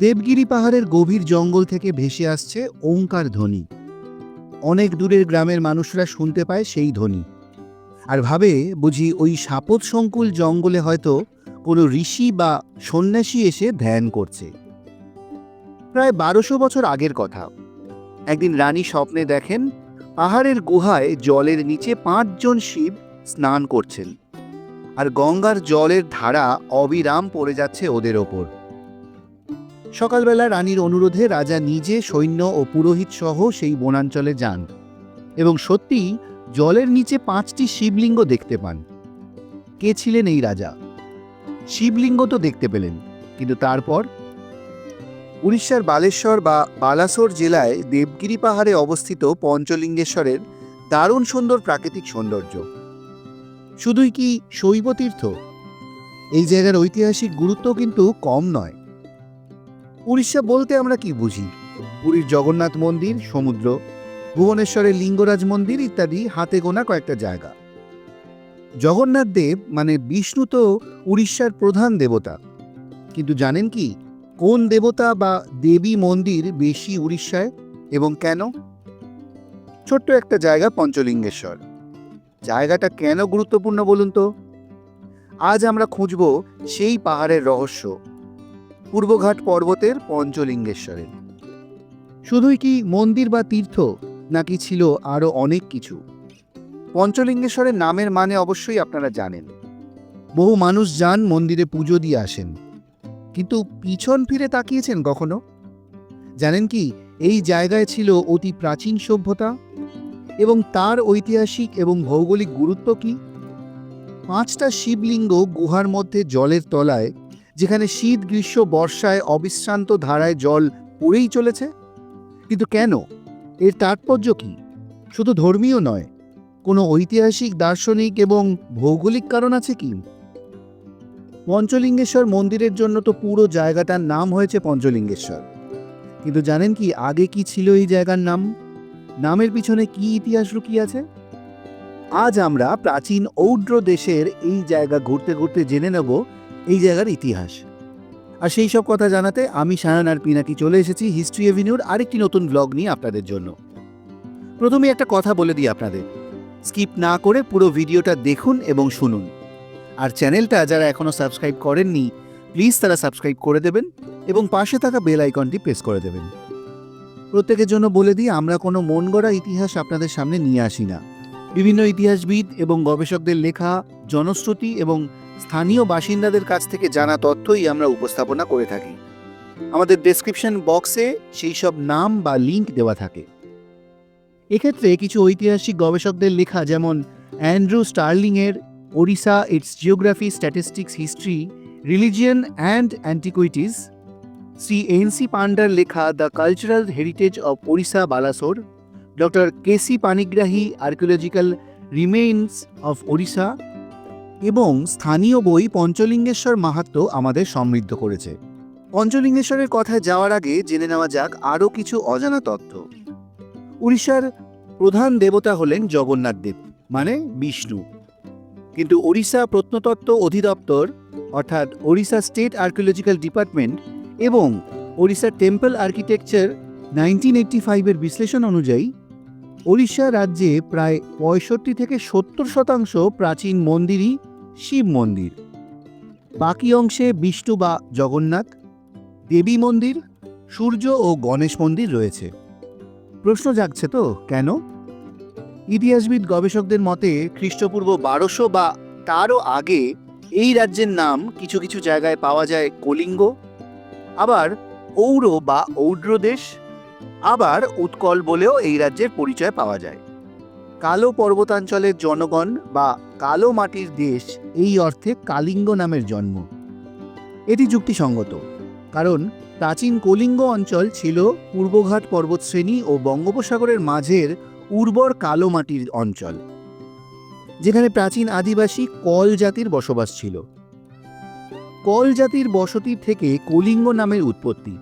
দেবগিরি পাহাড়ের গভীর জঙ্গল থেকে ভেসে আসছে ওঙ্কার ধ্বনি। অনেক দূরের গ্রামের মানুষরা শুনতে পায় সেই ধ্বনি আর ভাবে বুঝি ওই সাপত সংকুল জঙ্গলে হয়তো কোনো ঋষি বা সন্ন্যাসী এসে ধ্যান করছে। প্রায় 1200 বছর আগের কথা। একদিন রানী স্বপ্নে দেখেন পাহাড়ের গুহায় জলের নিচে 5 জন শিব স্নান করছেন আর গঙ্গার জলের ধারা অবিরাম পড়ে যাচ্ছে ওদের ওপর। সকালবেলা রানীর অনুরোধে রাজা নিজে সৈন্য ও পুরোহিত সহ সেই বনাঞ্চলে যান এবং সত্যিই জলের নিচে 5টি শিবলিঙ্গ দেখতে পান। কে ছিলেন এই রাজা? শিবলিঙ্গ তো দেখতে পেলেন, কিন্তু তারপর? উড়িষ্যার বালেশ্বর বা বালাসোর জেলায় দেবগিরি পাহাড়ে অবস্থিত পঞ্চলিঙ্গেশ্বরের দারুণ সুন্দর প্রাকৃতিক সৌন্দর্য। শুধুই কি শৈব তীর্থ? এই জায়গার ঐতিহাসিক গুরুত্ব কিন্তু কম নয়। উড়িষ্যা বলতে আমরা কি বুঝি? পুরীর জগন্নাথ মন্দির, সমুদ্র, ভুবনেশ্বরের লিঙ্গরাজ মন্দির ইত্যাদি হাতে গোনা কয়েকটা জায়গা। জগন্নাথ দেব মানে বিষ্ণু তো উড়িষ্যার প্রধান দেবতা, কিন্তু জানেন কি কোন দেবতা বা দেবী মন্দির বেশি উড়িষ্যায় এবং কেন? ছোট্ট একটা জায়গা পঞ্চলিঙ্গেশ্বর। জায়গাটা কেন গুরুত্বপূর্ণ বলুন তো? আজ আমরা খুঁজব সেই পাহাড়ের রহস্য, পূর্বঘাট পর্বতের পঞ্চলিঙ্গেশ্বরের। শুধুই কি মন্দির বা তীর্থ, নাকি ছিল আরও অনেক কিছু? পঞ্চলিঙ্গেশ্বরের নামের মানে অবশ্যই আপনারা জানেন। বহু মানুষ যান, মন্দিরে পুজো দিয়ে আসেন, কিন্তু পিছন ফিরে তাকিয়েছেন কখনো? জানেন কি এই জায়গায় ছিল অতি প্রাচীন সভ্যতা এবং তার ঐতিহাসিক এবং ভৌগোলিক গুরুত্ব কি? 5টা শিবলিঙ্গ গুহার মধ্যে জলের তলায়, যেখানে শীত, গ্রীষ্ম, বর্ষায় অবিশ্রান্ত ধারায় জল পড়েই চলেছে। কিন্তু কেন? এর তাৎপর্য কি? শুধু ধর্মীয় নয়, কোনো ঐতিহাসিক, দার্শনিক এবং ভৌগোলিক কারণ আছে কি? পঞ্চলিঙ্গেশ্বর মন্দিরের জন্য তো পুরো জায়গাটার নাম হয়েছে পঞ্চলিঙ্গেশ্বর, কিন্তু জানেন কি আগে কি ছিল এই জায়গার নাম? নামের পিছনে কি ইতিহাস লুকিয়ে আছে? আজ আমরা প্রাচীন ঔড্র দেশের এই জায়গা ঘুরতে ঘুরতে জেনে নেব এই জায়গার ইতিহাস। আর সেই সব কথা জানাতে আমি সায়ন আর পিনাকি চলে এসেছি হিস্ট্রি এভিনিউর আরেকটি নতুন ব্লগ নিয়ে আপনাদের জন্য। প্রথমে একটা কথা বলে দিই আপনাদের, স্কিপ না করে পুরো ভিডিওটা দেখুন এবং শুনুন। আর চ্যানেলটা যারা এখনও সাবস্ক্রাইব করেননি, প্লিজ তারা সাবস্ক্রাইব করে দেবেন এবং পাশে থাকা বেল আইকনটি প্রেস করে দেবেন। প্রত্যেকের জন্য বলে দিই, আমরা কোনো মন গড়া ইতিহাস আপনাদের সামনে নিয়ে আসি না। বিভিন্ন ইতিহাসবিদ এবং গবেষকদের লেখা, জনশ্রুতি এবং স্থানীয় বাসিন্দাদের কাছ থেকে জানা তথ্যই আমরা উপস্থাপনা করে থাকি। আমাদের ডেসক্রিপশন বক্সে সেই সব নাম বা লিঙ্ক দেওয়া থাকে। এক্ষেত্রে কিছু ঐতিহাসিক গবেষকদের লেখা, যেমন অ্যান্ড্রু স্টার্লিংয়ের Odisha, its geography, statistics, history, religion and antiquities, Shri N C. পান্ডার লেখা the cultural heritage of Odisha Balasore, doctor K C. Panigrahi archaeological remains of Odisha এবং স্থানীয় বই পঞ্চলিঙ্গেশ্বর মাহাত্ম্য আমাদের সমৃদ্ধ করেছে। পঞ্চলিঙ্গেশ্বরের কথায় যাওয়ার আগে জেনে নেওয়া যাক আরও কিছু অজানা তথ্য। উড়িষ্যার প্রধান দেবতা হলেন জগন্নাথ দেব মানে বিষ্ণু, কিন্তু ওড়িশা প্রত্নতত্ত্ব অধিদপ্তর অর্থাৎ ওড়িশা স্টেট আর্কিওলজিক্যাল ডিপার্টমেন্ট এবং ওড়িশা টেম্পল আর্কিটেকচার 1985-এর বিশ্লেষণ অনুযায়ী ওড়িশা রাজ্যে প্রায় 65 থেকে 70% প্রাচীন মন্দিরই শিব মন্দির। বাকি অংশে বিষ্ণু বা জগন্নাথ, দেবী মন্দির, সূর্য ও গণেশ মন্দির রয়েছে। প্রশ্ন জাগছে তো কেন? ইতিহাসবিদ গবেষকদের মতে খ্রিস্টপূর্ব 1200 বা তারও আগে এই রাজ্যের নাম কিছু কিছু জায়গায় পাওয়া যায় কলিঙ্গ, আবার ঔর বা ঔড্র দেশ, আবার উৎকল বলেও এই রাজ্যের পরিচয় পাওয়া যায়। কালো পর্বতাঞ্চলের জনগণ বা কালো মাটির দেশ এই অর্থে কালিঙ্গ নামের জন্ম। এটি যুক্তিসঙ্গত, কারণ প্রাচীন কলিঙ্গ অঞ্চল ছিল পূর্বঘাট পর্বতশ্রেণী ও বঙ্গোপসাগরের মাঝের উর্বর কালো মাটির অঞ্চল, যেখানে প্রাচীন আদিবাসী কল জাতির বসবাস ছিল। কল জাতির বসতি থেকে কলিঙ্গ নামের উৎপত্তি।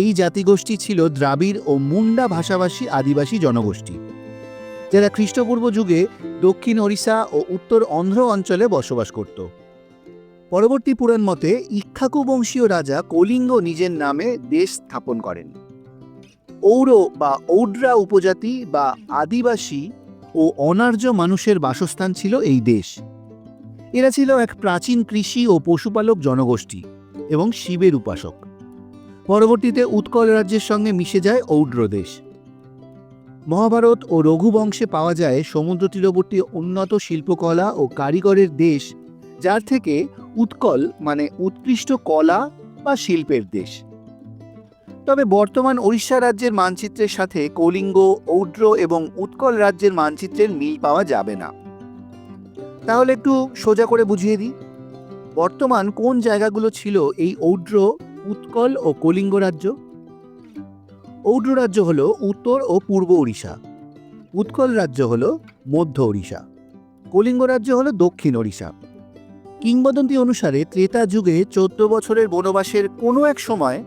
এই জাতিগোষ্ঠী ছিল দ্রাবিড় ও মুন্ডা ভাষাভাষী আদিবাসী জনগোষ্ঠী, যারা খ্রিস্টপূর্ব যুগে দক্ষিণ ওড়িশা ও উত্তর অন্ধ্র অঞ্চলে বসবাস করত। পরবর্তী পুরাণ মতে ইক্ষ্বাকু বংশীয় রাজা কলিঙ্গ নিজের নামে দেশ স্থাপন করেন। ঔর বা ঔড্রা উপজাতি বা আদিবাসী ও অনার্য মানুষের বাসস্থান ছিল এই দেশ। এরা ছিল এক প্রাচীন কৃষি ও পশুপালক জনগোষ্ঠী এবং শিবের উপাসক। পরবর্তীতে উৎকল রাজ্যের সঙ্গে মিশে যায় ঔড্র দেশ। মহাভারত ও রঘুবংশে পাওয়া যায় সমুদ্র তীরবর্তী উন্নত শিল্পকলা ও কারিগরের দেশ, যার থেকে উৎকল মানে উৎকৃষ্ট কলা বা শিল্পের দেশ। তবে বর্তমান ওড়িশা রাজ্যের মানচিত্রের সাথে কলিঙ্গ, ঔড্র এবং উৎকল রাজ্যের মানচিত্রের মিল পাওয়া যাবে না। তাহলে একটু সোজা করে বুঝিয়ে দিই, বর্তমান কোন জায়গাগুলো ছিল এই ঔড্র, উৎকল ও কলিঙ্গ রাজ্য? ঔড্র রাজ্য হল উত্তর ও পূর্ব ওড়িশা, উৎকল রাজ্য হল মধ্য ওড়িশা, কলিঙ্গ রাজ্য হল দক্ষিণ ওড়িশা। কিংবদন্তি অনুসারে ত্রেতা যুগে 14 বছরের বনবাসের কোনো এক সময়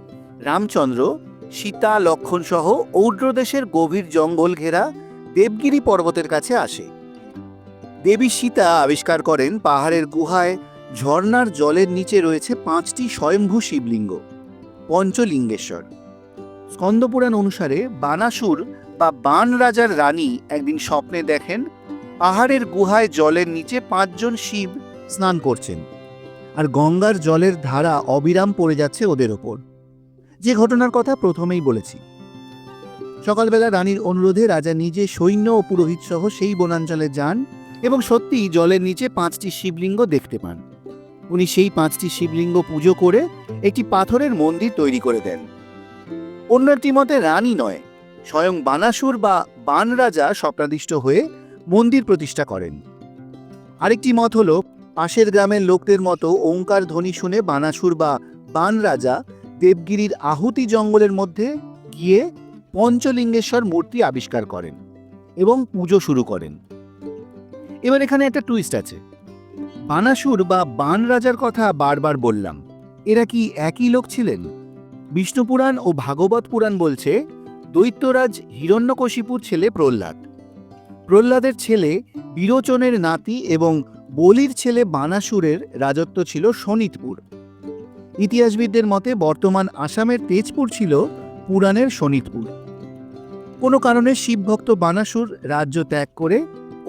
রামচন্দ্র, সীতা, লক্ষ্মণ সহ ঔড্র দেশের গভীর জঙ্গল ঘেরা দেবগিরি পর্বতের কাছে আসে। দেবী সীতা আবিষ্কার করেন পাহাড়ের গুহায় ঝর্ণার জলের নিচে রয়েছে 5টি স্বয়ম্ভূ শিবলিঙ্গ, পঞ্চলিঙ্গেশ্বর। স্কন্দপুরাণ অনুসারে বানাসুর বা বান রাজার রানী একদিন স্বপ্নে দেখেন পাহাড়ের গুহায় জলের নিচে 5 জন শিব স্নান করছেন, আর গঙ্গার জলের ধারা অবিরাম পড়ে যাচ্ছে ওদের ওপর, যে ঘটনার কথা প্রথমেই বলেছি। সকালবেলা রানীর অনুরোধে রাজা নিজে সৈন্য ও পুরোহিত সহ সেই বনাঞ্চলে যান এবং সত্যিই জলের নিচে 5টি শিবলিঙ্গ দেখতে পান। উনি সেই 5টি শিবলিঙ্গ পুজো করে একটি পাথরের মন্দির তৈরি করে দেন। অন্য একটি মতে রানী নয়, স্বয়ং বানাসুর বা বান রাজা স্বপ্নাদিষ্ট হয়ে মন্দির প্রতিষ্ঠা করেন। আরেকটি মত হল পাশের গ্রামের লোকদের মতো ওঙ্কার ধ্বনি শুনে বানাসুর বা বান রাজা দেবগিরির আহুতি জঙ্গলের মধ্যে গিয়ে পঞ্চলিঙ্গেশ্বর মূর্তি আবিষ্কার করেন এবং পুজো শুরু করেন। এবার এখানে একটা টুইস্ট আছে। বানাসুর বা বান রাজার কথা বারবার বললাম, এরা কি একই লোক ছিলেন? বিষ্ণুপুরাণ ও ভাগবত পুরাণ বলছে দৈত্যরাজ হিরণ্যকশিপুর ছেলে প্রহ্লাদ, প্রহ্লাদের ছেলে বিরোচনের নাতি এবং বলির ছেলে বানাসুরের রাজত্ব ছিল শোণিতপুর। ইতিহাসবিদদের মতে বর্তমান আসামের তেজপুর ছিল পুরাণের শোণিতপুর। কোনো কারণে শিবভক্ত বানাসুর রাজ্য ত্যাগ করে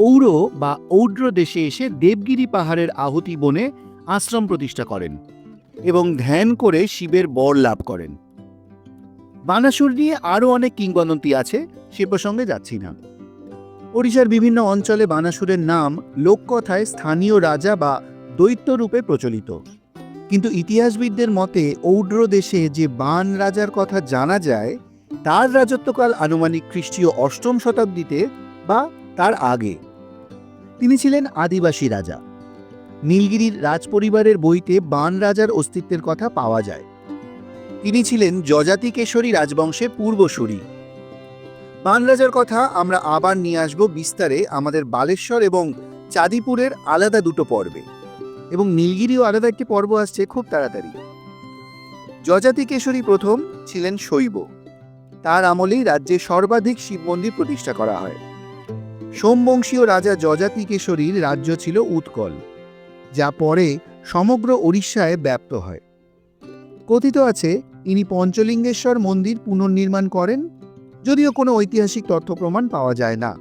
ঔর বা ঔড্র দেশে এসে দেবগিরি পাহাড়ের আহুতি বনে আশ্রম প্রতিষ্ঠা করেন এবং ধ্যান করে শিবের বর লাভ করেন। বানাসুর নিয়ে আরও অনেক কিংবদন্তি আছে, সে প্রসঙ্গে যাচ্ছি না। ওড়িশার বিভিন্ন অঞ্চলে বানাসুরের নাম লোককথায় স্থানীয় রাজা বা দৈত্য রূপে প্রচলিত, কিন্তু ইতিহাসবিদদের মতে ঔড্র দেশে যে বান রাজার কথা জানা যায় তার রাজত্বকাল আনুমানিক খ্রিস্টীয় 8ম শতাব্দীতে বা তার আগে। তিনি ছিলেন আদিবাসী রাজা। নীলগিরির রাজপরিবারের বইতে বান রাজার অস্তিত্বের কথা পাওয়া যায়। তিনি ছিলেন যজাতি কেশরী রাজবংশের পূর্বসূরি। বান রাজার কথা আমরা আবার নিয়ে আসব বিস্তারে আমাদের বালেশ্বর এবং চাঁদিপুরের আলাদা দুটো পর্বে, এবং নীলগিরিও আলাদা একটি পর্ব আসছে খুব তাড়াতাড়ি। যজাতি কেশরী প্রথম ছিলেন শৈব। তার আমলেই রাজ্যে সর্বাধিক শিব মন্দির প্রতিষ্ঠা করা হয়। সোমবংশীয় রাজা যজাতি কেশরীর রাজ্য ছিল উৎকল, যা পরে সমগ্র ওড়িশায় ব্যাপ্ত হয়। কথিত আছে ইনি পঞ্চলিঙ্গেশ্বর মন্দির পুনর্নির্মাণ করেন, যদিও কোনো ঐতিহাসিক তথ্য প্রমাণ পাওয়া যায় না।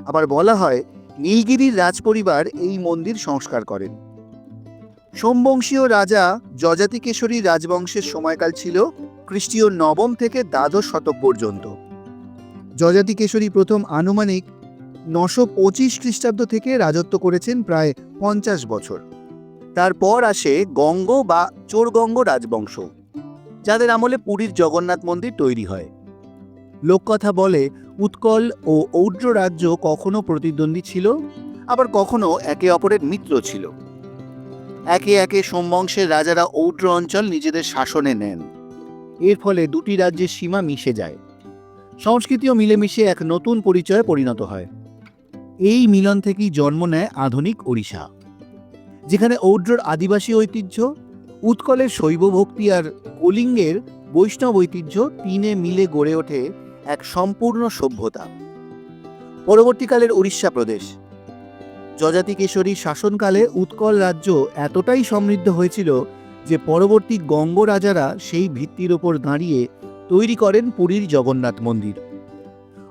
আবার বলা হয় নীলগিরির রাজপরিবার এই মন্দির সংস্কার করেন। সোমবংশীয় রাজা যজাতি কেশরীর রাজবংশের সময়কাল ছিল খ্রিস্টীয় 9ম থেকে 12 শতক পর্যন্ত। যজাতি কেশরী প্রথম আনুমানিক 925 খ্রিস্টাব্দ থেকে রাজত্ব করেছেন প্রায় 50 বছর। তারপর আসে গঙ্গ বা চোরগঙ্গ রাজবংশ, যাদের আমলে পুরীর জগন্নাথ মন্দির তৈরি হয়। লোককথা বলে উৎকল ও ঔড্র রাজ্য কখনো প্রতিদ্বন্দ্বী ছিল, আবার কখনো একে অপরের মিত্র ছিল। একে একে সোমবংশের রাজারা ঔড্র অঞ্চল নিজেদের শাসনে নেন। এর ফলে দুটি রাজ্যের সীমা মিশে যায়, সংস্কৃতিও মিলেমিশে এক নতুন পরিচয়ে পরিণত হয়। এই মিলন থেকেই জন্ম নেয় আধুনিক ওড়িশা, যেখানে ঔড্রর আদিবাসী ঐতিহ্য, উৎকলের শৈব ভক্তি আর কলিঙ্গের বৈষ্ণব ঐতিহ্য তিনে মিলে গড়ে ওঠে এক সম্পূর্ণ সভ্যতা। পরবর্তীকালের উড়িষ্যা প্রদেশ যযাতি কেশরীর শাসনকালে উৎকল রাজ্য এতটাই সমৃদ্ধ হয়েছিল যে পরবর্তী গঙ্গ রাজারা সেই ভিত্তির ওপর দাঁড়িয়ে তৈরি করেন পুরীর জগন্নাথ মন্দির।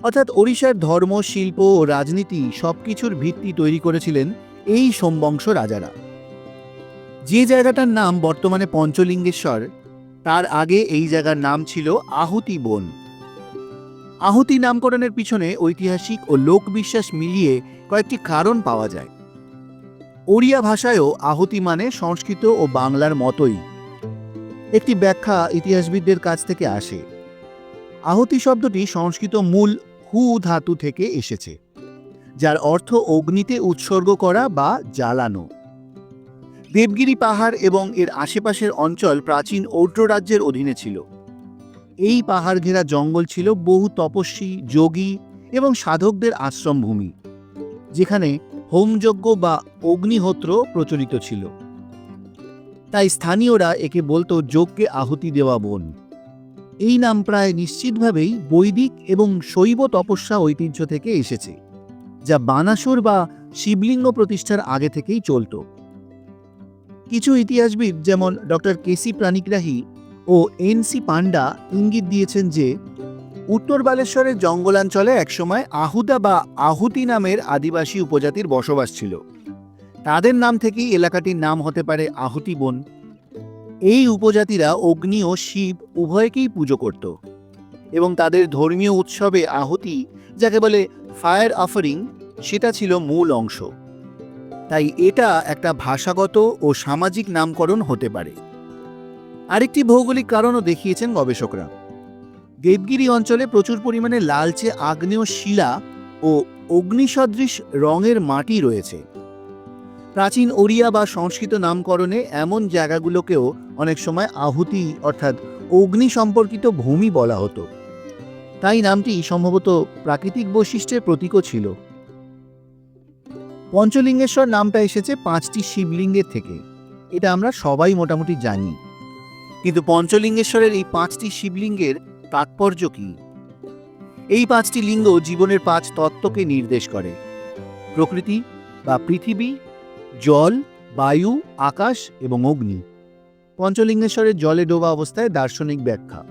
অর্থাৎ ওড়িশার ধর্ম, শিল্প ও রাজনীতি সবকিছুর ভিত্তি তৈরি করেছিলেন এই সোমবংশ রাজারা। যে জায়গাটার নাম বর্তমানে পঞ্চলিঙ্গেশ্বর, তার আগে এই জায়গার নাম ছিল আহুতি বন। আহুতি নামকরণের পিছনে ঐতিহাসিক ও লোকবিশ্বাস মিলিয়ে কয়েকটি কারণ পাওয়া যায়। ওড়িয়া ভাষায়ও আহুতি মানে সংস্কৃত ও বাংলার মতোই। একটি ব্যাখ্যা ইতিহাসবিদদের কাছ থেকে আসে। আহুতি শব্দটি সংস্কৃত মূল হু ধাতু থেকে এসেছে, যার অর্থ অগ্নিতে উৎসর্গ করা বা জ্বালানো। দেবগিরি পাহাড় এবং এর আশেপাশের অঞ্চল প্রাচীন ঔড্র রাজ্যের অধীনে ছিল। এই পাহাড় ঘেরা জঙ্গল ছিল বহু তপস্বী, যোগী এবং সাধকদের আশ্রমভূমি, যেখানে হোমযজ্ঞ বা অগ্নিহোত্র প্রচলিত ছিল। তাই স্থানীয়রা একে বলতো যজ্ঞে আহুতি দেওয়া বন। এই নাম প্রায় নিশ্চিতভাবেই বৈদিক এবং শৈব তপস্যা ঐতিহ্য থেকে এসেছে, যা বানাসুর বা শিবলিঙ্গ প্রতিষ্ঠার আগে থেকেই চলত। কিছু ইতিহাসবিদ যেমন ডক্টর কেসি প্রাণিগ্রাহী ও এন.সি. পান্ডা ইঙ্গিত দিয়েছেন যে উত্তর বালেশ্বরের জঙ্গলাঞ্চলে একসময় আহুদা বা আহুতি নামের আদিবাসী উপজাতির বসবাস ছিল। তাদের নাম থেকেই এলাকাটির নাম হতে পারে আহুতি বন। এই উপজাতিরা অগ্নি ও শিব উভয়কেই পুজো করত এবং তাদের ধর্মীয় উৎসবে আহুতি, যাকে বলে ফায়ার অফারিং, সেটা ছিল মূল অংশ। তাই এটা একটা ভাষাগত ও সামাজিক নামকরণ হতে পারে। আরেকটি ভৌগোলিক কারণও দেখিয়েছেন গবেষকরা। দেবগিরি অঞ্চলে প্রচুর পরিমাণে লালচে আগ্নেয় শিলা ও অগ্নিসদৃশ রঙের মাটি রয়েছে। প্রাচীন ওড়িয়া বা সংস্কৃত নামকরণে এমন জায়গাগুলোকেও অনেক সময় আহুতি অর্থাৎ অগ্নি সম্পর্কিত ভূমি বলা হতো। তাই নামটি সম্ভবত প্রাকৃতিক বৈশিষ্ট্যের প্রতীকও ছিল। পঞ্চলিঙ্গেশ্বর নামটা এসেছে 5টি শিবলিঙ্গের থেকে, এটা আমরা সবাই মোটামুটি জানি। কিন্তু পঞ্চলিঙ্গেশ্বরের এই 5টি শিবলিঙ্গের তাৎপর্য কি? এই 5টি লিঙ্গ জীবনের 5 তত্ত্বকে নির্দেশ করে: প্রকৃতি বা পৃথিবী, জল, বায়ু, আকাশ এবং অগ্নি। পঞ্চলিঙ্গেশ্বরের জলে ডোবা অবস্থায় দার্শনিক ব্যাখ্যা।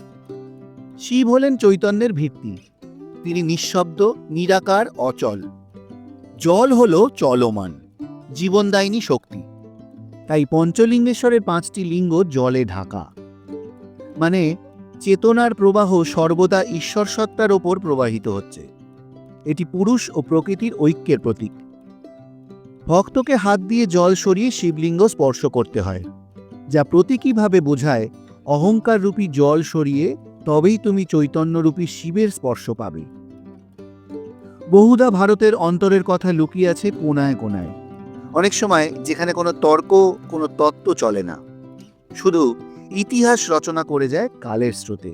শিব হলেন চৈতন্যের ভিত্তি, তিনি নিঃশব্দ, নিরাকার, অচল। জল হল চলমান, জীবনদায়িনী শক্তি। তাই পঞ্চলিঙ্গেশ্বরের 5টি লিঙ্গ জলে ঢাকা, মানে চেতনার প্রবাহ সর্বদা ঈশ্বর সত্তার ওপর প্রবাহিত হচ্ছে। এটি পুরুষ ও প্রকৃতির ঐক্যের প্রতীক। ভক্তকে হাত দিয়ে জল সরিয়ে শিবলিঙ্গ স্পর্শ করতে হয়, যা প্রতীকীভাবে বোঝায় অহংকার রূপী জল সরিয়ে তবেই তুমি চৈতন্যরূপী শিবের স্পর্শ পাবে। বহুধা ভারতের অন্তরের কথা লুকিয়ে আছে কোনায় কোনায়। অনেক সময় যেখানে কোনো তর্ক, কোনো তত্ত্ব চলে না, শুধু ইতিহাস রচনা করে যায় কালের স্রোতে।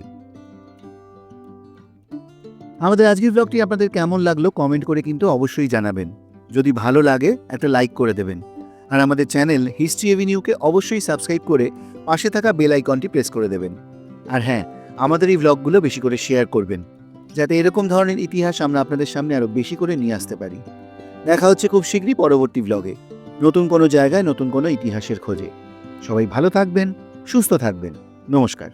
আমাদের আজকের ব্লগটি আপনাদের কেমন লাগলো কমেন্ট করে কিন্তু অবশ্যই জানাবেন। যদি ভালো লাগে একটা লাইক করে দেবেন, আর আমাদের চ্যানেল হিস্ট্রি এভিনিউকে অবশ্যই সাবস্ক্রাইব করে পাশে থাকা বেল আইকনটি প্রেস করে দেবেন। আর হ্যাঁ, আমাদের এই ব্লগগুলো বেশি করে শেয়ার করবেন, যাতে এরকম ধরনের ইতিহাস আমরা আপনাদের সামনে আরও বেশি করে নিয়ে আসতে পারি। দেখা হচ্ছে খুব শীঘ্রই পরবর্তী ব্লগে, নতুন কোনো জায়গায় নতুন কোনো ইতিহাসের খোঁজে। সবাই ভালো থাকবেন, সুস্থ থাকবেন। নমস্কার।